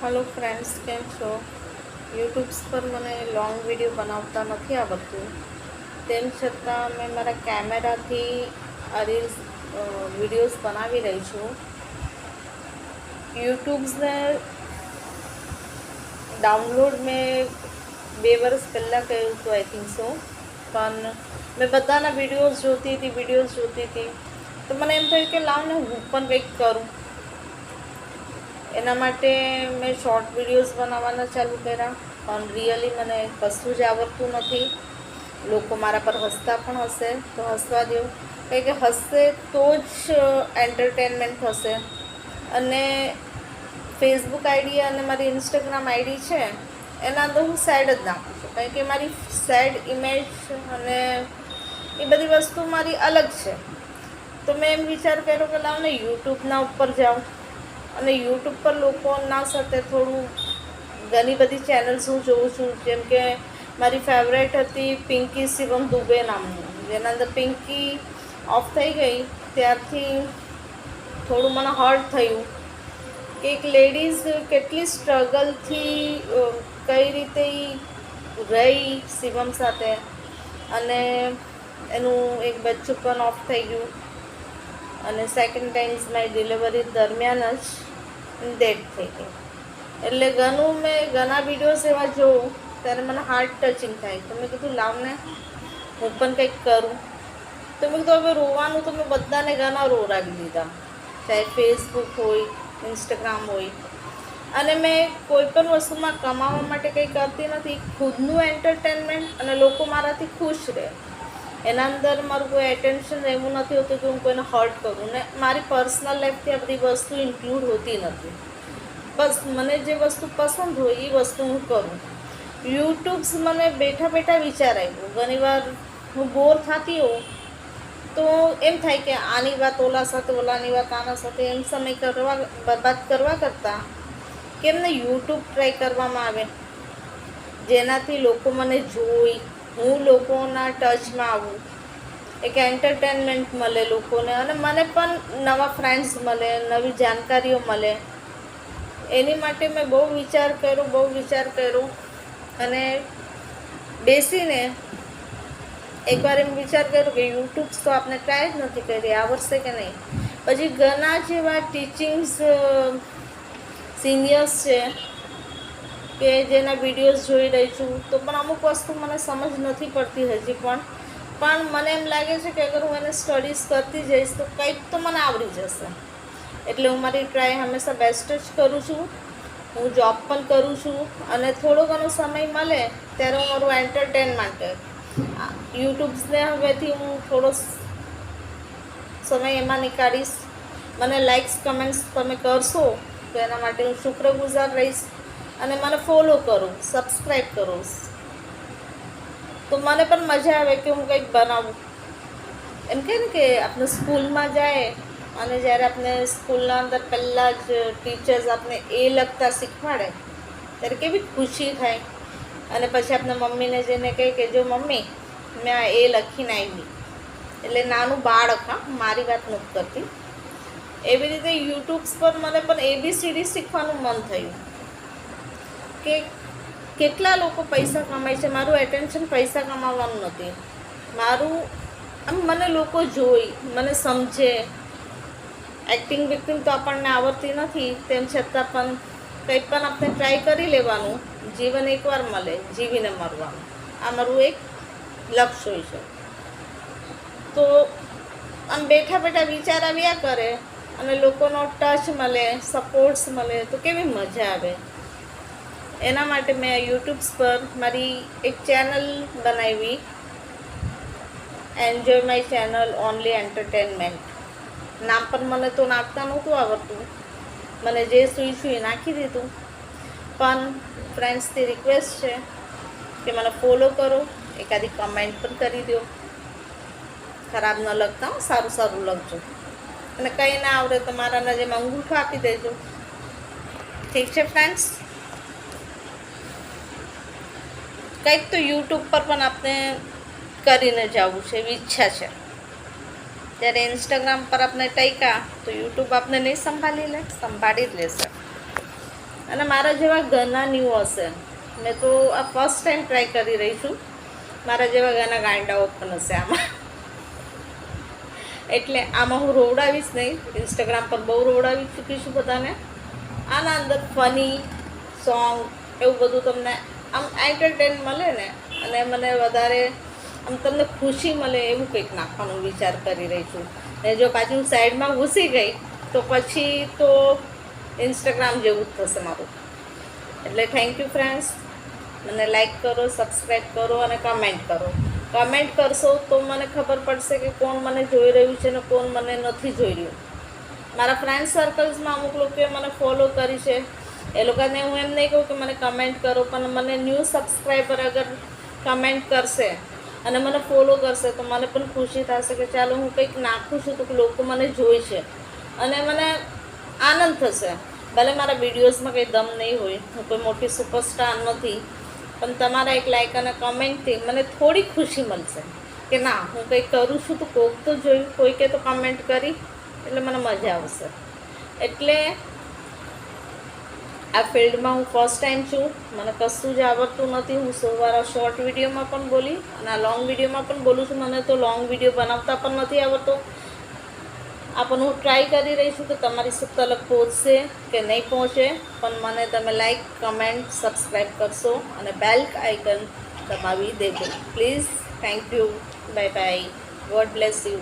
Hello friends, केम छो? YouTubes पर મને લોંગ વિડીયો બનાવતા નથી આવડતું. તેમ છતાં મેં મારા કેમેરાથી આ રીલ્સ વિડીયોઝ બનાવી રહી છું. યુટ્યુબ્સને ડાઉનલોડ મેં 2 વર્ષ પહેલાં કર્યું હતું, આઈ થિંક સો. પણ મેં બધાના વિડીયોઝ જોતી હતી. તો મને એમ થયું કે લાવ ને હું પણ કંઈક કરું. એના માટે મેં શોર્ટ વિડીયોઝ બનાવવાના ચાલુ કર્યા. પણ રિયલી મને કશું જ આવડતું નથી. લોકો મારા પર હસતા પણ હશે તો હસવા દો, કારણ કે હસશે તો જ એન્ટરટેનમેન્ટ થશે. અને ફેસબુક આઈડી અને મારી ઇન્સ્ટાગ્રામ આઈડી છે એના અંદર હું સેડ જ નાખું છું, કારણ કે મારી સેડ ઇમેજ અને એ બધી વસ્તુ મારી અલગ છે. તો મેં એમ વિચાર કર્યો કે લાવ ને યુટ્યુબના ઉપર જાઉં અને યુટ્યુબ પર લોકોના સાથે થોડું ઘણી બધી ચેનલ્સ હું જોઉં છું. જેમ કે મારી ફેવરેટ હતી પિંકી શિવમ દુબે નામની, જેના અંદર પિંકી ઓફ થઈ ગઈ ત્યારથી થોડું મને હર્ટ થયું કે એક લેડીઝ કેટલી સ્ટ્રગલથી કઈ રીતે રહી શિવમ સાથે, અને એનું એક બચ્ચું પણ ઓફ થઈ ગયું અને સેકન્ડ ટાઈમ્સ મારી ડિલિવરી દરમિયાન જ ડેથ થઈ ગઈ. એટલે ઘણા વિડીયોઝ એવા જોઉં ત્યારે મને હાર્ટ ટચિંગ થાય. તો મેં કીધું લાવને હું પણ કંઈક કરું. તો મેં કીધું હવે રોવાનું તો મેં બધાને ઘણા રોરાવી દીધા, ચાહે ફેસબુક હોય, ઇન્સ્ટાગ્રામ હોય. અને મેં કોઈ પણ વસ્તુમાં કમાવા માટે કંઈ કરતી નથી. ખુદનું એન્ટરટેનમેન્ટ અને લોકો મારાથી ખુશ રહે એના અંદર મારું કોઈ એટેન્શન એવું નથી હોતું કે હું કોઈને હર્ટ કરું. ને મારી પર્સનલ લાઈફથી આ બધી વસ્તુ ઇન્ક્લુડ હોતી નથી. બસ મને જે વસ્તુ પસંદ હોય એ વસ્તુ હું કરું. યુટ્યુબ્સ મને બેઠા બેઠા વિચાર આવ્યો. ઘણીવાર હું બોર થતી હોઉં તો એમ થાય કે આની વાત ઓલા સાથે, ઓલાની વાત આના સાથે, એમ સમય બરબાદ કરવા કરતાં કેમ ને યુટ્યુબ ટ્રાય કરવામાં આવે, જેનાથી લોકો મને જોઈ, હું લોકોના ટચમાં આવું, એક એન્ટરટેનમેન્ટ મળે લોકોને અને મને પણ નવા ફ્રેન્ડ્સ મળે, નવી જાણકારીઓ મળે. એની માટે મેં બહુ વિચાર કર્યો અને બેસીને એકવાર એમ વિચાર કર્યો કે યુટ્યુબ્સ તો આપણે ટ્રાય જ નથી કરી, આવડશે કે નહીં. પછી ઘણા જેવા ટીચિંગ્સ સિનિયર્સ છે કે જેના વિડીયોઝ જોઈ રહી છું, તો પણ અમુક વસ્તુ મને સમજ નથી પડતી હજી પણ મને એમ લાગે છે કે અગર હું એને સ્ટડીઝ કરતી જઈશ તો કંઈક તો મને આવડી જશે. એટલે હું મારી ટ્રાય હંમેશા બેસ્ટ જ કરું છું. હું જોબ પણ કરું છું અને થોડો ઘણો સમય મળે ત્યારે હું મારું એન્ટરટેનમેન્ટ યુટ્યુબ્સને હવેથી હું થોડો સમય એમાં નીકાળીશ. મને લાઇક્સ કમેન્ટ્સ તમે કરશો તો એના માટે હું શુક્રગુજાર રહીશ. અને મને ફોલો કરો, સબસ્ક્રાઈબ કરો, તો મને પણ મજા આવે કે હું કંઈક બનાવું. એમ કે ને કે આપણે સ્કૂલમાં જાય અને જ્યારે આપણે સ્કૂલના અંદર પહેલાં જ ટીચર્સ આપણે એ લખતા શીખવાડે ત્યારે કેવી ખુશી થાય. અને પછી આપણે મમ્મીને જઈને કહે કે જો મમ્મી મેં આ એ લખીને આવી. એટલે નાનું બાળક, હા, મારી વાત નથી કરતી. એવી રીતે યુટ્યુબ્સ પર મને પણ ABCD શીખવાનું મન થયું કે કેટલા લોકો પૈસા કમાય છે. મારું એટેન્શન પૈસા કમાવાનું નથી. મારું આમ મને લોકો જોઈ, મને સમજે. એક્ટિંગ બેક્ટિંગ તો આપણને આવડતી નથી, તેમ છતાં પણ કંઈ પણ આપણે ટ્રાય કરી લેવાનું. જીવન એકવાર મળે, જીવીને મરવાનું, આ મારું એક લક્ષ્ય હોય છે. તો આમ બેઠા બેઠા વિચાર આવ્યા કરે અને લોકોનો ટચ મળે, સપોર્ટ્સ મળે તો કેવી મજા આવે. એના માટે મેં યુટ્યુબ્સ પર મારી એક ચેનલ બનાવી, enjoy my channel only entertainment. નામ પણ મને તો નાખતા નહોતું આવડતું, મને જે સૂઈ એ નાખી દીધું. પણ ફ્રેન્ડ્સથી રિક્વેસ્ટ છે કે મને ફોલો કરો, એકાદી કમેન્ટ પણ કરી દો. ખરાબ ન લખતા, સારું લખજો. અને કંઈ ના આવડે તો મારા નજરમાં અંગૂઠો આપી દેજો. ઠીક છે ફ્રેન્ડ્સ? કંઈક તો યુટ્યુબ પર પણ આપણે કરીને જવું છે એવી ઈચ્છા છે. જ્યારે ઇન્સ્ટાગ્રામ પર આપણે ટક્યા તો યુટ્યુબ આપણે નહીં સંભાળી જ લેશે. અને મારા જેવા ઘણા ન્યૂ હશે. મેં તો આ ફર્સ્ટ ટાઈમ ટ્રાય કરી રહી છું. મારા જેવા ઘણા ગાંડાઓ પણ હશે આમાં. એટલે આમાં હું રોવડાવીશ નહીં. ઇન્સ્ટાગ્રામ પર બહુ રોવડાવી ચૂકી છું બધાને. આના અંદર ફની સોંગ એવું બધું તમને આમ એન્ટરટેન મળે ને, અને મને વધારે આમ તમને ખુશી મળે એવું કંઈક નાખવાનો વિચાર કરી રહી છું. ને જો પાછી હું સાઈડમાં ઘૂસી ગઈ તો પછી તો ઇન્સ્ટાગ્રામ જેવું જ થશે મારું. એટલે થેન્ક યુ ફ્રેન્ડ્સ. મને લાઈક કરો, સબસ્ક્રાઈબ કરો અને કમેન્ટ કરો. કમેન્ટ કરશો તો મને ખબર પડશે કે કોણ મને જોઈ રહ્યું છે ને કોણ મને નથી જોઈ રહ્યું. મારા ફ્રેન્ડ સર્કલ્સમાં અમુક લોકોએ મને ફોલો કરી છે. એ લોકોને હું એમ નહીં કહું કે મને કમેન્ટ કરો, પણ મને ન્યૂ સબસ્ક્રાઈબર અગર કમેન્ટ કરશે અને મને ફોલો કરશે તો મને પણ ખુશી થશે કે ચાલો હું કંઈક નાખું છું તો લોકો મને જોઈ છે અને મને આનંદ થશે. ભલે મારા વિડીયોઝમાં કંઈ દમ નહીં હોય, હું કોઈ મોટી સુપરસ્ટાર નથી, પણ તમારા એક લાઈક અને કમેન્ટથી મને થોડી ખુશી મળશે કે ના હું કંઈક કરું છું તો કોઈક તો જોયું, કોઈકે તો કમેન્ટ કરી, એટલે મને મજા આવશે. એટલે આ ફિલ્ડમાં હું ફર્સ્ટ ટાઈમ છું. મને કશું જ આવડતું નથી. હું સવારે શોર્ટ વિડીયોમાં પણ બોલી અને આ લોંગ વિડીયોમાં પણ બોલું છું. મને તો લોંગ વિડીયો બનાવતા પણ નથી આવડતો. આ પણ હું ટ્રાય કરી રહી છું કે તમારી સુધી તલક પહોંચશે કે નહીં પહોંચે, પણ મને તમે લાઈક, કમેન્ટ, સબસ્ક્રાઈબ કરશો અને બેલ આઇકન દબાવી દેજો please. Thank you. Bye bye. God bless you.